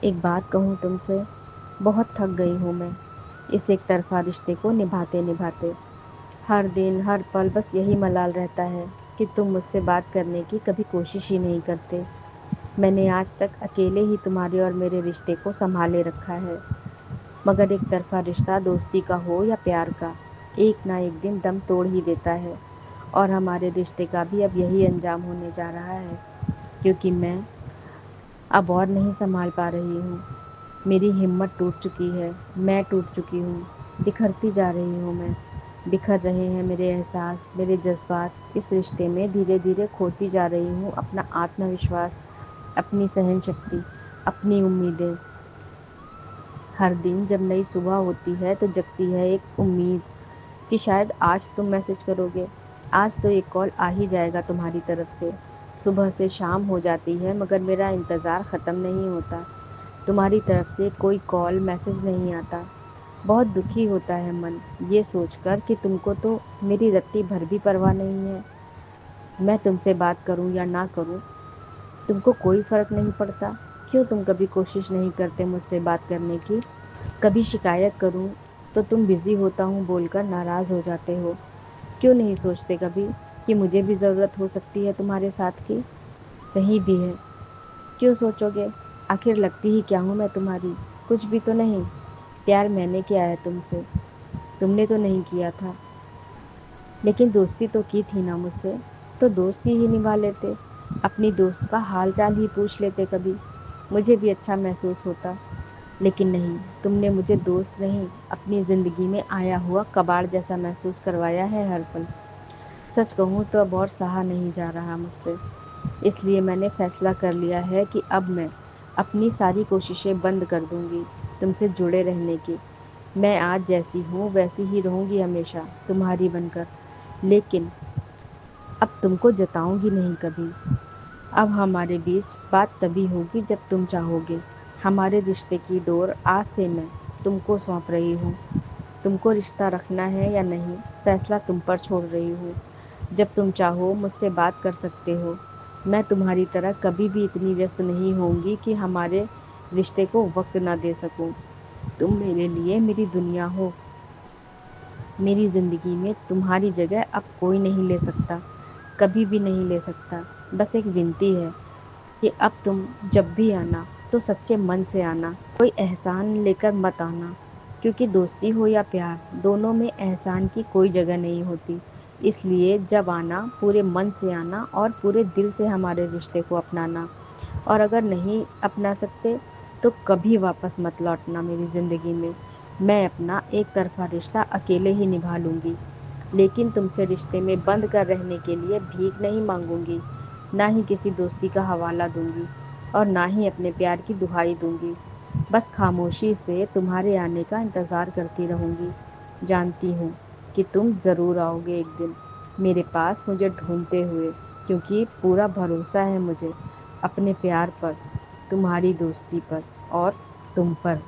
एक बात कहूँ तुमसे, बहुत थक गई हूँ मैं इस एक तरफ़ा रिश्ते को निभाते निभाते। हर दिन हर पल बस यही मलाल रहता है कि तुम मुझसे बात करने की कभी कोशिश ही नहीं करते। मैंने आज तक अकेले ही तुम्हारे और मेरे रिश्ते को संभाले रखा है, मगर एक तरफ़ा रिश्ता दोस्ती का हो या प्यार का, एक ना एक दिन दम तोड़ ही देता है। और हमारे रिश्ते का भी अब यही अंजाम होने जा रहा है, क्योंकि मैं अब और नहीं संभाल पा रही हूँ। मेरी हिम्मत टूट चुकी है, मैं टूट चुकी हूँ, बिखरती जा रही हूँ मैं। बिखर रहे हैं मेरे एहसास, मेरे जज़्बात, इस रिश्ते में धीरे-धीरे खोती जा रही हूँ अपना आत्मविश्वास, अपनी सहनशक्ति, अपनी उम्मीदें। हर दिन जब नई सुबह होती है तो जगती है एक उम्मीद कि शायद आज तुम मैसेज करोगे, आज तो एक कॉल आ ही जाएगा तुम्हारी तरफ से। सुबह से शाम हो जाती है मगर मेरा इंतज़ार ख़त्म नहीं होता। तुम्हारी तरफ से कोई कॉल मैसेज नहीं आता। बहुत दुखी होता है मन ये सोचकर कि तुमको तो मेरी रत्ती भर भी परवाह नहीं है। मैं तुमसे बात करूं या ना करूं, तुमको कोई फ़र्क नहीं पड़ता। क्यों तुम कभी कोशिश नहीं करते मुझसे बात करने की? कभी शिकायत करूं तो तुम बिज़ी होता हूं बोलकर नाराज़ हो जाते हो। क्यों नहीं सोचते कभी कि मुझे भी ज़रूरत हो सकती है तुम्हारे साथ की? सही भी है, क्यों सोचोगे? आखिर लगती ही क्या हूँ मैं तुम्हारी? कुछ भी तो नहीं। प्यार मैंने किया है तुमसे, तुमने तो नहीं किया था। लेकिन दोस्ती तो की थी ना मुझसे, तो दोस्ती ही निभा लेते। अपनी दोस्त का हाल चाल ही पूछ लेते कभी, मुझे भी अच्छा महसूस होता। लेकिन नहीं, तुमने मुझे दोस्त नहीं, अपनी ज़िंदगी में आया हुआ कबाड़ जैसा महसूस करवाया है हर पल। सच कहूँ तो अब और सहा नहीं जा रहा मुझसे। इसलिए मैंने फैसला कर लिया है कि अब मैं अपनी सारी कोशिशें बंद कर दूंगी तुमसे जुड़े रहने की। मैं आज जैसी हूँ वैसी ही रहूंगी हमेशा, तुम्हारी बनकर। लेकिन अब तुमको जताऊंगी नहीं कभी। अब हमारे बीच बात तभी होगी जब तुम चाहोगे। हमारे रिश्ते की डोर आज से मैं तुमको सौंप रही हूँ। तुमको रिश्ता रखना है या नहीं, फैसला तुम पर छोड़ रही हूँ। जब तुम चाहो मुझसे बात कर सकते हो। मैं तुम्हारी तरह कभी भी इतनी व्यस्त नहीं होंगी कि हमारे रिश्ते को वक्त ना दे सकूं। तुम मेरे लिए मेरी दुनिया हो। मेरी ज़िंदगी में तुम्हारी जगह अब कोई नहीं ले सकता, कभी भी नहीं ले सकता। बस एक विनती है कि अब तुम जब भी आना तो सच्चे मन से आना, कोई एहसान लेकर मत आना। क्योंकि दोस्ती हो या प्यार, दोनों में एहसान की कोई जगह नहीं होती। इसलिए जब आना पूरे मन से आना और पूरे दिल से हमारे रिश्ते को अपनाना। और अगर नहीं अपना सकते तो कभी वापस मत लौटना मेरी ज़िंदगी में। मैं अपना एक तरफा रिश्ता अकेले ही निभा लूँगी। लेकिन तुमसे रिश्ते में बंद कर रहने के लिए भीख नहीं मांगूंगी, ना ही किसी दोस्ती का हवाला दूंगी, और ना ही अपने प्यार की दुहाई दूंगी। बस खामोशी से तुम्हारे आने का इंतज़ार करती रहूंगी। जानती हूँ कि तुम ज़रूर आओगे एक दिन मेरे पास मुझे ढूंढते हुए, क्योंकि पूरा भरोसा है मुझे अपने प्यार पर, तुम्हारी दोस्ती पर और तुम पर।